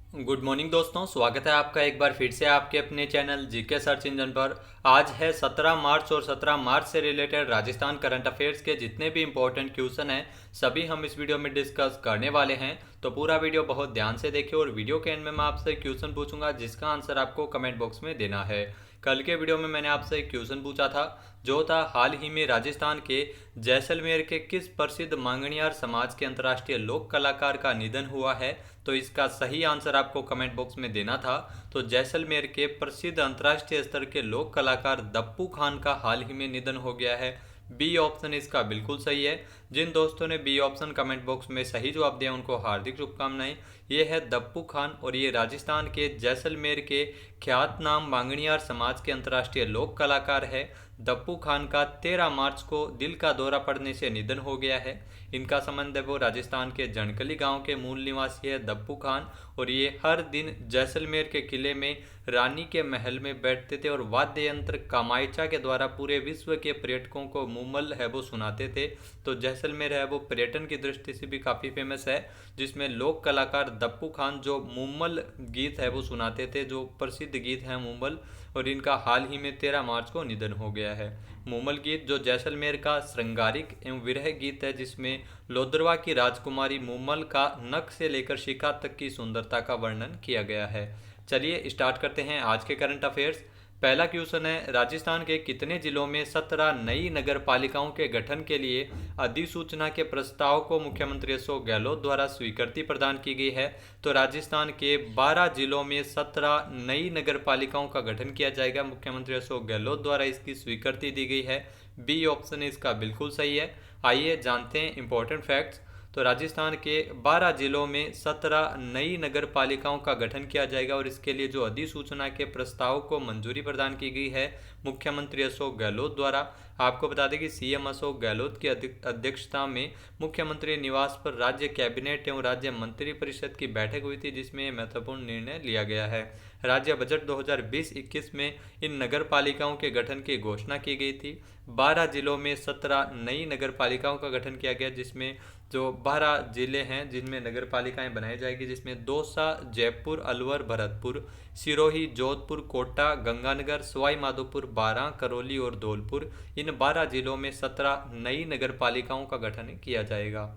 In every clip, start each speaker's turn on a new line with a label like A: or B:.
A: Good morning दोस्तों, स्वागत है आपका एक बार फिर से आपके अपने चैनल जीके सर्च इंजन पर। आज है 17 मार्च और 17 मार्च से रिलेटेड राजस्थान करंट अफेयर्स के जितने भी इंपॉर्टेंट क्वेश्चन हैं सभी हम इस वीडियो में डिस्कस करने वाले हैं। तो पूरा वीडियो बहुत ध्यान से देखिए और वीडियो के एंड में मैं आपसे क्वेश्चन पूछूंगा जिसका आंसर आपको कमेंट बॉक्स में देना है। कल के वीडियो में मैंने आपसे एक क्वेश्चन पूछा था जो था हाल ही में राजस्थान के जैसलमेर के किस प्रसिद्ध मांगणियार समाज के अंतर्राष्ट्रीय लोक कलाकार का निधन हुआ है। तो इसका सही आंसर आपको कमेंट बॉक्स में देना था। तो जैसलमेर के प्रसिद्ध अंतर्राष्ट्रीय स्तर के लोक कलाकार दप्पू खान का हाल ही में निधन हो गया है। बी ऑप्शन इसका बिल्कुल सही है। जिन दोस्तों ने बी ऑप्शन कमेंट बॉक्स में सही जवाब दिया उनको हार्दिक शुभकामनाएं। ये है दप्पू खान और ये राजस्थान के जैसलमेर के ख्यातनाम मांगणियार समाज के अंतर्राष्ट्रीय लोक कलाकार है। दप्पू खान का 13 मार्च को दिल का दौरा पड़ने से निधन हो गया है। इनका संबंध है वो राजस्थान के जनकली गांव के मूल निवासी है दप्पू खान और ये हर दिन जैसलमेर के किले में रानी के महल में बैठते थे और वाद्य यंत्र कामायचा के द्वारा पूरे विश्व के पर्यटकों को मूमल है वो सुनाते थे। तो जैसलमेर है वो पर्यटन की दृष्टि से भी काफ़ी फेमस है, जिसमें लोक कलाकार दप्पू खान जो मूमल गीत है वो सुनाते थे, जो प्रसिद्ध गीत है मूमल, और इनका हाल ही में 13 मार्च को निधन हो गया है। मूमल गीत जो जैसलमेर का श्रृंगारिक एवं विरह गीत है, जिसमें लोदरवा की राजकुमारी मूमल का नख से लेकर शिखा तक की सुंदरता का वर्णन किया गया है। चलिए स्टार्ट करते हैं आज के करंट अफेयर्स। पहला क्वेश्चन है, राजस्थान के कितने जिलों में 17 नई नगर पालिकाओं के गठन के लिए अधिसूचना के प्रस्ताव को मुख्यमंत्री अशोक गहलोत द्वारा स्वीकृति प्रदान की गई है। तो राजस्थान के 12 जिलों में 17 नई नगर पालिकाओं का गठन किया जाएगा। मुख्यमंत्री अशोक गहलोत द्वारा इसकी स्वीकृति दी गई है। बी ऑप्शन इसका बिल्कुल सही है। आइए जानते हैं इंपॉर्टेंट फैक्ट्स। तो राजस्थान के 12 जिलों में 17 नई नगर पालिकाओं का गठन किया जाएगा और इसके लिए जो अधिसूचना के प्रस्ताव को मंजूरी प्रदान की गई है मुख्यमंत्री अशोक गहलोत द्वारा। आपको बता दें कि सीएम अशोक गहलोत की अध्यक्षता में मुख्यमंत्री निवास पर राज्य कैबिनेट एवं राज्य मंत्रिपरिषद की बैठक हुई थी, जिसमें महत्वपूर्ण निर्णय लिया गया है। राज्य बजट 2020-21 में इन नगर पालिकाओं के गठन की घोषणा की गई थी। 12 जिलों में 17 नई नगर पालिकाओं का गठन किया गया, जिसमें जो 12 जिले हैं जिनमें नगर पालिकाएं बनाई जाएगी, जिसमें दौसा, जयपुर, अलवर, भरतपुर, सिरोही, जोधपुर, कोटा, गंगानगर, सवाई माधोपुर, बारां, करौली और धौलपुर, इन 12 जिलों में 17 नई नगर पालिकाओं का गठन किया जाएगा।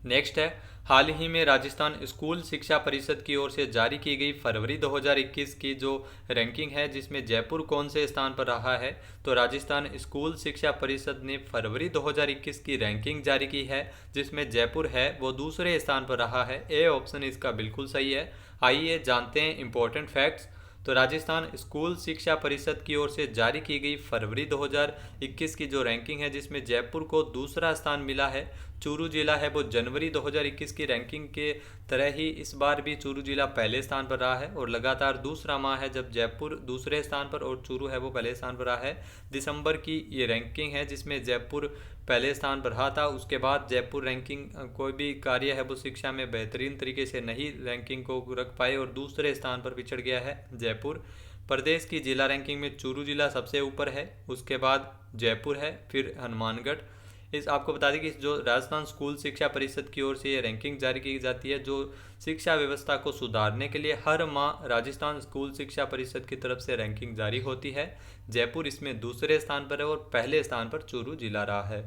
A: नेक्स्ट है, हाल ही में राजस्थान स्कूल शिक्षा परिषद की ओर से जारी की गई फरवरी 2021 की जो रैंकिंग है, जिसमें जयपुर कौन से स्थान पर रहा है। तो राजस्थान स्कूल शिक्षा परिषद ने फरवरी 2021 की रैंकिंग जारी की है, जिसमें जयपुर है वो दूसरे स्थान पर रहा है। ए ऑप्शन इसका बिल्कुल सही है। आइए जानते हैं इंपॉर्टेंट फैक्ट्स। तो राजस्थान स्कूल शिक्षा परिषद की ओर से जारी की गई फरवरी 2021 की जो रैंकिंग है, जिसमें जयपुर को दूसरा स्थान मिला है। चूरू जिला है वो जनवरी 2021 की रैंकिंग के तरह ही इस बार भी चूरू जिला पहले स्थान पर रहा है और लगातार दूसरा माह है जब जयपुर दूसरे स्थान पर और चूरू है वो पहले स्थान पर रहा है। दिसंबर की ये रैंकिंग है जिसमें जयपुर पहले स्थान पर रहा था। उसके बाद जयपुर रैंकिंग कोई भी कार्य है वो शिक्षा में बेहतरीन तरीके से नहीं रैंकिंग को रख पाए और दूसरे स्थान पर पिछड़ गया है जयपुर। प्रदेश की जिला रैंकिंग में चूरू जिला सबसे ऊपर है, उसके बाद जयपुर है, फिर हनुमानगढ़। इस आपको बता दें कि जो राजस्थान स्कूल शिक्षा परिषद की ओर से ये रैंकिंग जारी की जाती है, जो शिक्षा व्यवस्था को सुधारने के लिए हर माह राजस्थान स्कूल शिक्षा परिषद की तरफ से रैंकिंग जारी होती है। जयपुर इसमें दूसरे स्थान पर है और पहले स्थान पर चूरू जिला रहा है।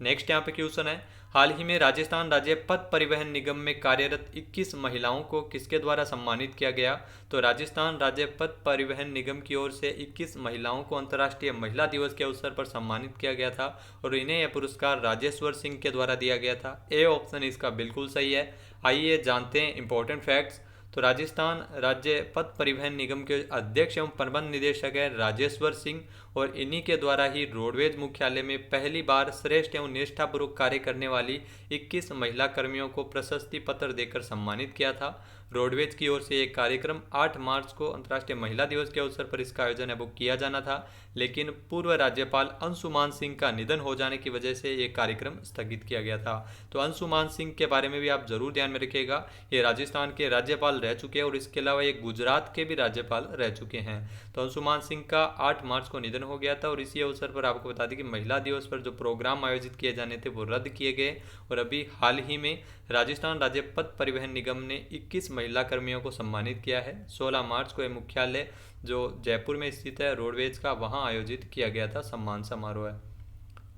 A: नेक्स्ट यहाँ पे क्वेश्चन है, हाल ही में राजस्थान राज्य पथ परिवहन निगम में कार्यरत 21 महिलाओं को किसके द्वारा सम्मानित किया गया। तो राजस्थान राज्य पथ परिवहन निगम की ओर से 21 महिलाओं को अंतर्राष्ट्रीय महिला दिवस के अवसर पर सम्मानित किया गया था और इन्हें यह पुरस्कार राजेश्वर सिंह के द्वारा दिया गया था। ए ऑप्शन इसका बिल्कुल सही है। आइए जानते हैं इंपॉर्टेंट फैक्ट्स। तो राजस्थान राज्य पथ परिवहन निगम के अध्यक्ष एवं प्रबंध निदेशक है राजेश्वर सिंह और इन्हीं के द्वारा ही रोडवेज मुख्यालय में पहली बार श्रेष्ठ एवं निष्ठापूर्वक कार्य करने वाली 21 महिला कर्मियों को प्रशस्ति पत्र देकर सम्मानित किया था। रोडवेज की ओर से एक कार्यक्रम 8 मार्च को अंतर्राष्ट्रीय महिला दिवस के अवसर पर इसका आयोजन है वो किया जाना था, लेकिन पूर्व राज्यपाल अंशुमान सिंह का निधन हो जाने की वजह से ये कार्यक्रम स्थगित किया गया था। तो अंशुमान सिंह के बारे में भी आप जरूर ध्यान में रखिएगा। ये राजस्थान के राज्यपाल रह चुके हैं और इसके अलावा ये गुजरात के भी राज्यपाल रह चुके हैं। तो अंशुमान सिंह का 8 मार्च को निधन हो गया था और इसी अवसर पर आपको बता दें कि महिला दिवस पर जो प्रोग्राम आयोजित किए जाने थे वो रद्द किए गए और अभी हाल ही में राजस्थान राज्य पथ परिवहन निगम ने 21 महिला कर्मियों को सम्मानित किया है। 16 मार्च को यह मुख्यालय जो जयपुर में स्थित है रोडवेज का, वहां आयोजित किया गया था सम्मान समारोह है।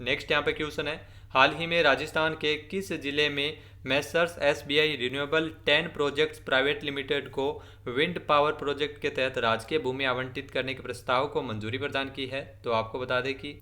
A: नेक्स्ट यहाँ पे क्वेश्चन है, हाल ही में राजस्थान के किस जिले में Messrs SBI renewable 10 projects private limited को विंड पावर प्रोजेक्ट के तहत राजकीय भूमि आवंटित करने के प्रस्ताव को मंजूरी प्रदान की है? तो आपको बता दें कि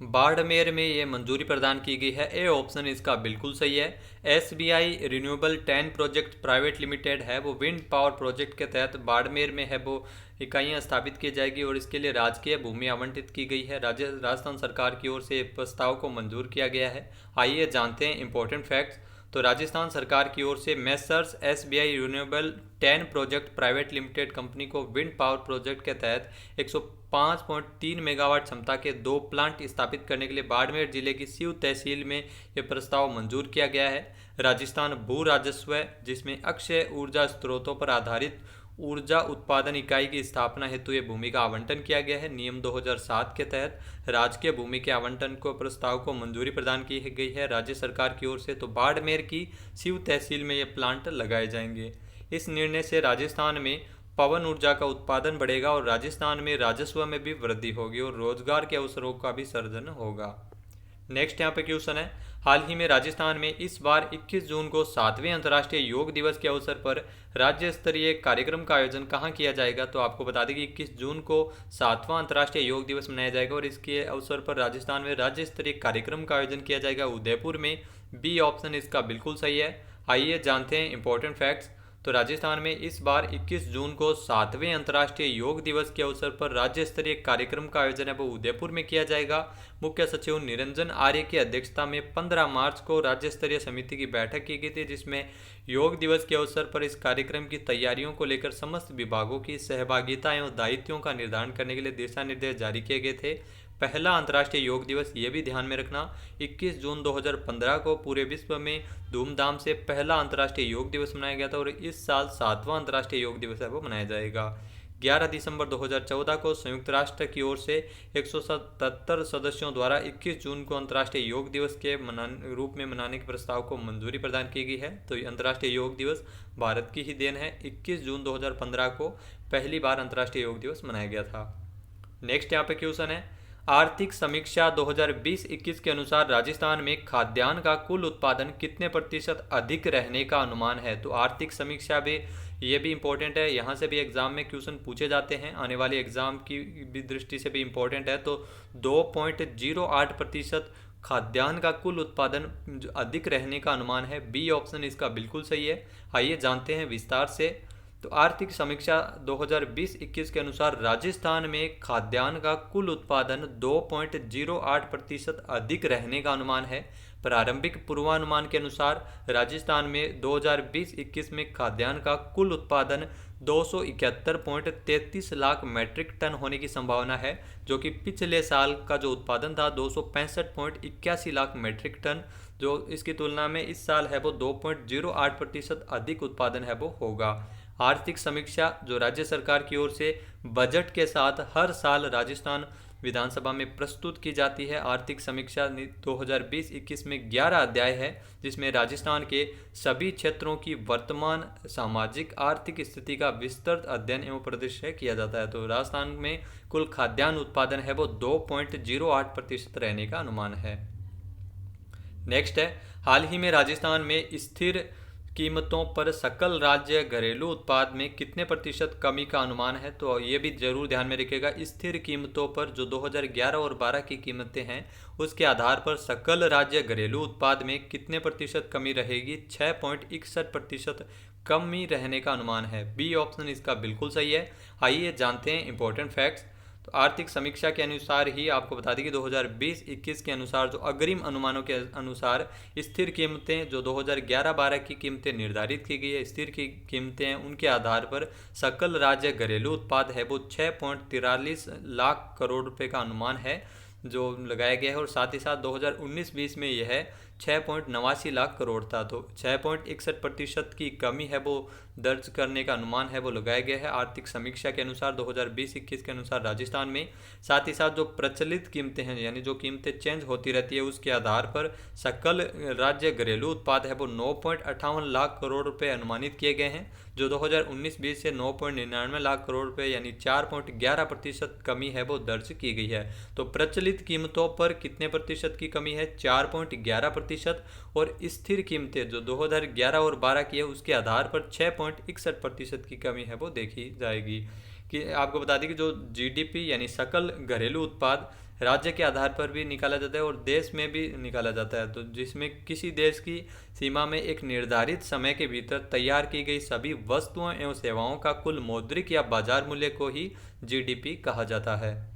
A: बाड़मेर में ये मंजूरी प्रदान की गई है। ए ऑप्शन इसका बिल्कुल सही है। SBI renewable 10 project private limited है वो विंड पावर प्रोजेक्ट के तहत बाड़मेर में है वो इकाइयां स्थापित की जाएगी और इसके लिए राजकीय भूमि आवंटित की गई है। राजस्थान सरकार की ओर से प्रस्ताव को मंजूर किया गया है। आइए जानते हैं इंपॉर्टेंट फैक्ट्स। तो राजस्थान सरकार की ओर से Messrs SBI renewable 10 project private limited company को विंड पावर प्रोजेक्ट के तहत 105.3 मेगावाट क्षमता के 2 प्लांट स्थापित करने के लिए बाड़मेर जिले की सीव तहसील में यह प्रस्ताव मंजूर किया गया है। राजस्थान भू राजस्व जिसमें अक्षय ऊर्जा स्रोतों पर आधारित ऊर्जा उत्पादन इकाई की स्थापना हेतु ये भूमि का आवंटन किया गया है। नियम 2007 के तहत राजकीय भूमि के आवंटन को प्रस्ताव को मंजूरी प्रदान की गई है राज्य सरकार की ओर से। तो बाड़मेर की सीव तहसील में ये प्लांट लगाए जाएंगे। इस निर्णय से राजस्थान में पवन ऊर्जा का उत्पादन बढ़ेगा और राजस्थान में राजस्व में भी वृद्धि होगी और रोजगार के अवसरों का भी सृजन होगा। नेक्स्ट यहाँ पे क्वेश्चन है, हाल ही में राजस्थान में इस बार 21 जून को 7वें अंतर्राष्ट्रीय योग दिवस के अवसर पर राज्य स्तरीय कार्यक्रम का आयोजन कहाँ किया जाएगा? तो आपको बता दें कि 21 जून को 7वां अंतर्राष्ट्रीय योग दिवस मनाया जाएगा और इसके अवसर पर राजस्थान में राज्य स्तरीय कार्यक्रम का आयोजन किया जाएगा उदयपुर में। बी ऑप्शन इसका बिल्कुल सही है। आइए जानते हैं इंपॉर्टेंट फैक्ट्स। तो राजस्थान में इस बार 21 जून को 7वें अंतर्राष्ट्रीय योग दिवस के अवसर पर राज्य स्तरीय कार्यक्रम का आयोजन है वो उदयपुर में किया जाएगा। मुख्य सचिव निरंजन आर्य की अध्यक्षता में 15 मार्च को राज्य स्तरीय समिति की बैठक की गई थी जिसमें योग दिवस के अवसर पर इस कार्यक्रम की तैयारियों को लेकर समस्त विभागों की सहभागिता एवं दायित्वों का निर्धारण करने के लिए दिशा निर्देश जारी किए गए थे। पहला अंतर्राष्ट्रीय योग दिवस ये भी ध्यान में रखना 21 जून 2015 को पूरे विश्व में धूमधाम से पहला अंतर्राष्ट्रीय योग दिवस मनाया गया था और इस साल 7वां अंतर्राष्ट्रीय योग दिवस है वो मनाया जाएगा। 11 दिसंबर 2014 को संयुक्त राष्ट्र की ओर से 177 सदस्यों द्वारा 21 जून को अंतर्राष्ट्रीय योग दिवस के रूप में मनाने के प्रस्ताव को मंजूरी प्रदान की गई है। तो अंतर्राष्ट्रीय योग दिवस भारत की ही देन है। 21 जून 2015 को पहली बार अंतर्राष्ट्रीय योग दिवस मनाया गया था। नेक्स्ट यहाँ पे क्वेश्चन है, आर्थिक समीक्षा 2020-21 के अनुसार राजस्थान में खाद्यान्न का कुल उत्पादन कितने प्रतिशत अधिक रहने का अनुमान है? तो आर्थिक समीक्षा भी ये भी इम्पोर्टेंट है, यहाँ से भी एग्जाम में क्वेश्चन पूछे जाते हैं, आने वाले एग्जाम की भी दृष्टि से भी इम्पोर्टेंट है। तो 2.08% खाद्यान्न का कुल उत्पादन अधिक रहने का अनुमान है। बी ऑप्शन इसका बिल्कुल सही है। आइए जानते हैं विस्तार से। तो आर्थिक समीक्षा 2020-21 के अनुसार राजस्थान में खाद्यान्न का कुल उत्पादन 2.08% अधिक रहने का अनुमान है। प्रारंभिक पूर्वानुमान के अनुसार राजस्थान में 2020-21 में खाद्यान्न का कुल उत्पादन 271.33 लाख मैट्रिक टन होने की संभावना है जो कि पिछले साल का जो उत्पादन था 265.81 लाख मैट्रिक टन, जो इसकी तुलना में इस साल है वो 2.08% अधिक उत्पादन है वो होगा। आर्थिक समीक्षा जो राज्य सरकार की ओर से बजट के साथ हर साल राजस्थान विधानसभा में प्रस्तुत की जाती है। आर्थिक समीक्षा 2020-21 में 11 अध्याय है जिसमें राजस्थान के सभी क्षेत्रों की वर्तमान सामाजिक आर्थिक स्थिति का विस्तृत अध्ययन एवं प्रदर्शन किया जाता है। तो राजस्थान में कुल खाद्यान्न उत्पादन है वो 2.08% रहने का अनुमान है। नेक्स्ट है, हाल ही में राजस्थान में स्थिर कीमतों पर सकल राज्य घरेलू उत्पाद में कितने प्रतिशत कमी का अनुमान है? तो ये भी जरूर ध्यान में रखिएगा। स्थिर कीमतों पर जो 2011 और 12 की कीमतें हैं उसके आधार पर सकल राज्य घरेलू उत्पाद में कितने प्रतिशत कमी रहेगी? 6.61% कमी रहने का अनुमान है। बी ऑप्शन इसका बिल्कुल सही है। आइए जानते हैं इंपॉर्टेंट फैक्ट्स। तो आर्थिक समीक्षा के अनुसार ही आपको बता दें कि 2020-21 के अनुसार जो अग्रिम अनुमानों के अनुसार स्थिर कीमतें जो 2011-12 की कीमतें निर्धारित की गई है, स्थिर की कीमतें हैं, उनके आधार पर सकल राज्य घरेलू उत्पाद है वो 6.43 लाख करोड़ रुपए का अनुमान है जो लगाया गया है और साथ ही साथ 2019-20 में यह है 6.89 लाख करोड़ था। तो 6.61% की कमी है वो दर्ज करने का अनुमान है वो लगाया गया है आर्थिक समीक्षा के अनुसार 2020-21 के अनुसार राजस्थान में। साथ ही साथ जो प्रचलित कीमतें हैं यानी जो कीमतें चेंज होती रहती है उसके आधार पर सकल राज्य घरेलू उत्पाद है वो 9.58 लाख करोड़ रुपए अनुमानित किए गए हैं, जो 2019-20 से 9.99 लाख करोड़ रुपए यानी 4.11% कमी है वो दर्ज की गई है। तो प्रचलित कीमतों पर कितने प्रतिशत की कमी है? 4.11%। और स्थिर कीमतें जो 2011 और 12 की है उसके आधार पर 6.61% की कमी है वो देखी जाएगी। कि आपको बता दें कि जो जीडीपी यानी सकल घरेलू उत्पाद राज्य के आधार पर भी निकाला जाता है और देश में भी निकाला जाता है, तो जिसमें किसी देश की सीमा में एक निर्धारित समय के भीतर तैयार की गई सभी वस्तुओं एवं सेवाओं का कुल मौद्रिक या बाजार मूल्य को ही जीडीपी कहा जाता है।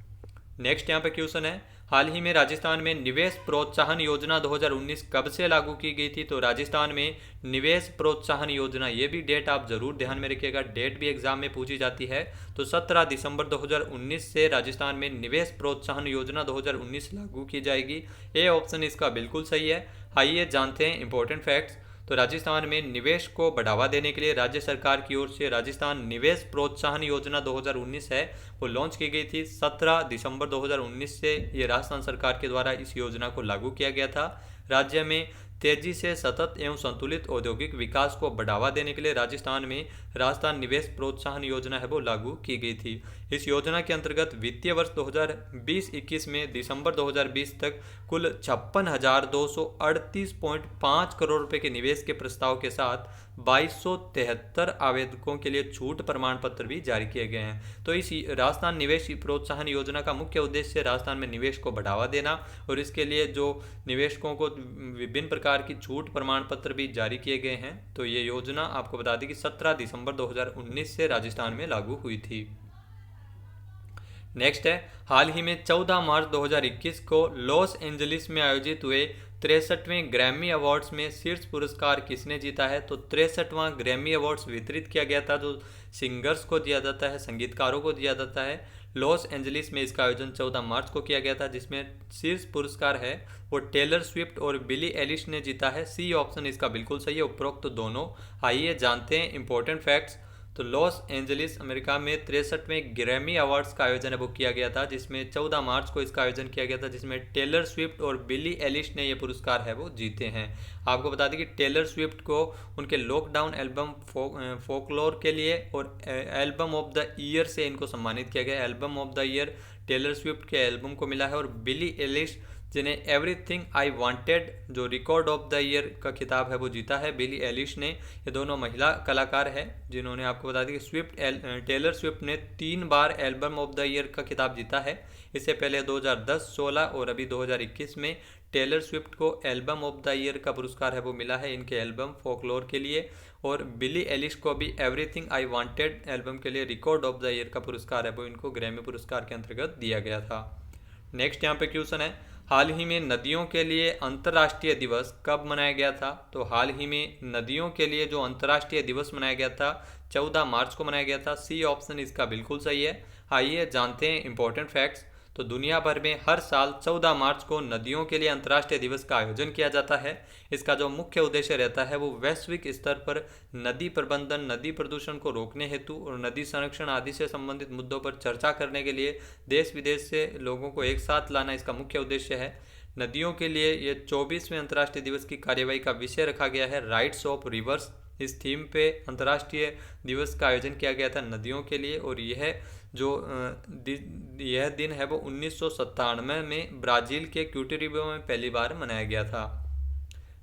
A: नेक्स्ट यहाँ पे क्वेश्चन है, हाल ही में राजस्थान में निवेश प्रोत्साहन योजना 2019 कब से लागू की गई थी? तो राजस्थान में निवेश प्रोत्साहन योजना, ये भी डेट आप जरूर ध्यान में रखिएगा, डेट भी एग्जाम में पूछी जाती है। तो 17 दिसंबर 2019 से राजस्थान में निवेश प्रोत्साहन योजना 2019 लागू की जाएगी। ए ऑप्शन इसका बिल्कुल सही है। आइए जानते हैं इंपॉर्टेंट फैक्ट्स। तो राजस्थान में निवेश को बढ़ावा देने के लिए राज्य सरकार की ओर से राजस्थान निवेश प्रोत्साहन योजना 2019 है वो लॉन्च की गई थी 17 दिसंबर 2019 से। ये राजस्थान सरकार के द्वारा इस योजना को लागू किया गया था। राज्य में तेजी से सतत एवं संतुलित औद्योगिक विकास को बढ़ावा देने के लिए राजस्थान में राजस्थान निवेश प्रोत्साहन योजना है वो लागू की गई थी। इस योजना के अंतर्गत वित्तीय वर्ष 2020-21 में दिसंबर 2020 तक कुल 56,238.5 करोड़ रुपए के निवेश के प्रस्ताव के साथ 2273 आवेदकों के लिए छूट प्रमाण पत्र भी जारी किए गए हैं। तो इस राजस्थान निवेश प्रोत्साहन योजना का मुख्य उद्देश्य राजस्थान में निवेश को बढ़ावा देना और इसके लिए जो निवेशकों को विभिन्न प्रकार की छूट प्रमाण पत्र भी जारी किए गए हैं। तो ये योजना आपको बता दें कि 17 दिसंबर 2019 से राजस्थान में लागू हुई थी। नेक्स्ट है, हाल ही में 14 मार्च 2021 को लॉस एंजलिस में आयोजित हुए 63वें ग्रैमी अवार्ड्स में शीर्ष पुरस्कार किसने जीता है? तो 63वां ग्रैमी अवार्ड्स वितरित किया गया था, जो सिंगर्स को दिया जाता है, संगीतकारों को दिया जाता है। लॉस एंजलिस में इसका आयोजन 14 मार्च को किया गया था, जिसमें शीर्ष पुरस्कार है वो टेलर स्विफ्ट और बिली एलिश ने जीता है। सी ऑप्शन इसका बिल्कुल सही है, उपरोक्त तो दोनों। आइए जानते हैं इंपॉर्टेंट फैक्ट्स। तो लॉस एंजलिस अमेरिका में 63वें ग्रैमी अवार्ड्स का आयोजन है वो किया गया था, जिसमें 14 मार्च को इसका आयोजन किया गया था, जिसमें टेलर स्विफ्ट और बिली एलिश ने ये पुरस्कार है वो जीते हैं। आपको बता दें कि टेलर स्विफ्ट को उनके लॉकडाउन एल्बम फोकलोर के लिए और एल्बम ऑफ द ईयर से इनको सम्मानित किया गया। Album of the year Taylor Swift के एल्बम को मिला है और बिली एलिश जिन्हें एवरीथिंग आई वांटेड जो रिकॉर्ड ऑफ द ईयर का खिताब है वो जीता है बिली एलिश ने। ये दोनों महिला कलाकार हैं जिन्होंने, आपको बता दें कि टेलर स्विफ्ट ने 3 बार एल्बम ऑफ द ईयर का खिताब जीता है। इससे पहले 2010, 16 और अभी 2021 में टेलर स्विफ्ट को एल्बम ऑफ द ईयर का पुरस्कार है वो मिला है इनके एल्बम फोकलोर के लिए। और बिली एलिश को भी एवरीथिंग आई वांटेड एल्बम के लिए रिकॉर्ड ऑफ द ईयर का पुरस्कार है वो इनको ग्रैमी पुरस्कार के अंतर्गत दिया गया था। नेक्स्ट यहाँ पे क्वेश्चन है, हाल ही में नदियों के लिए अंतर्राष्ट्रीय दिवस कब मनाया गया था? तो हाल ही में नदियों के लिए जो अंतर्राष्ट्रीय दिवस मनाया गया था 14 मार्च को मनाया गया था। सी ऑप्शन इसका बिल्कुल सही है। आइए जानते हैं इंपॉर्टेंट फैक्ट्स। तो दुनिया भर में हर साल 14 मार्च को नदियों के लिए अंतर्राष्ट्रीय दिवस का आयोजन किया जाता है। इसका जो मुख्य उद्देश्य रहता है वो वैश्विक स्तर पर नदी प्रबंधन, नदी प्रदूषण को रोकने हेतु और नदी संरक्षण आदि से संबंधित मुद्दों पर चर्चा करने के लिए देश विदेश से लोगों को एक साथ लाना इसका मुख्य उद्देश्य है। नदियों के लिए ये 24वें अंतर्राष्ट्रीय दिवस की कार्यवाही का विषय रखा गया है राइट्स ऑफ रिवर्स। इस थीम पे अंतर्राष्ट्रीय दिवस का आयोजन किया गया था नदियों के लिए और यह दिन है वो 1997 में ब्राज़ील के क्यूटेरिबो में पहली बार मनाया गया था।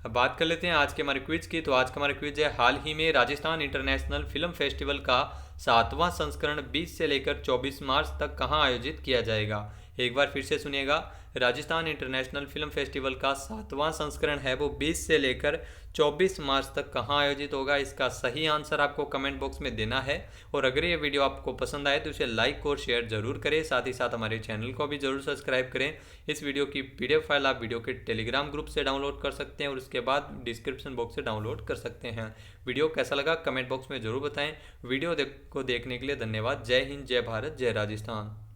A: अब बात कर लेते हैं आज के हमारे क्विज की। तो आज का हमारा क्विज है, हाल ही में राजस्थान इंटरनेशनल फिल्म फेस्टिवल का 7वां संस्करण 20 से लेकर 24 मार्च तक कहां आयोजित किया जाएगा? एक बार फिर से सुनिएगा, राजस्थान इंटरनेशनल फिल्म फेस्टिवल का 7वां संस्करण है वो 20 से लेकर 24 मार्च तक कहां आयोजित होगा? इसका सही आंसर आपको कमेंट बॉक्स में देना है। और अगर ये वीडियो आपको पसंद आए तो इसे लाइक और शेयर जरूर करें, साथ ही साथ हमारे चैनल को भी जरूर सब्सक्राइब करें। इस वीडियो की PDF फाइल आप वीडियो के टेलीग्राम ग्रुप से डाउनलोड कर सकते हैं और उसके बाद डिस्क्रिप्शन बॉक्स से डाउनलोड कर सकते हैं। वीडियो कैसा लगा कमेंट बॉक्स में जरूर बताएं। वीडियो को देखने के लिए धन्यवाद। जय हिंद, जय भारत, जय राजस्थान।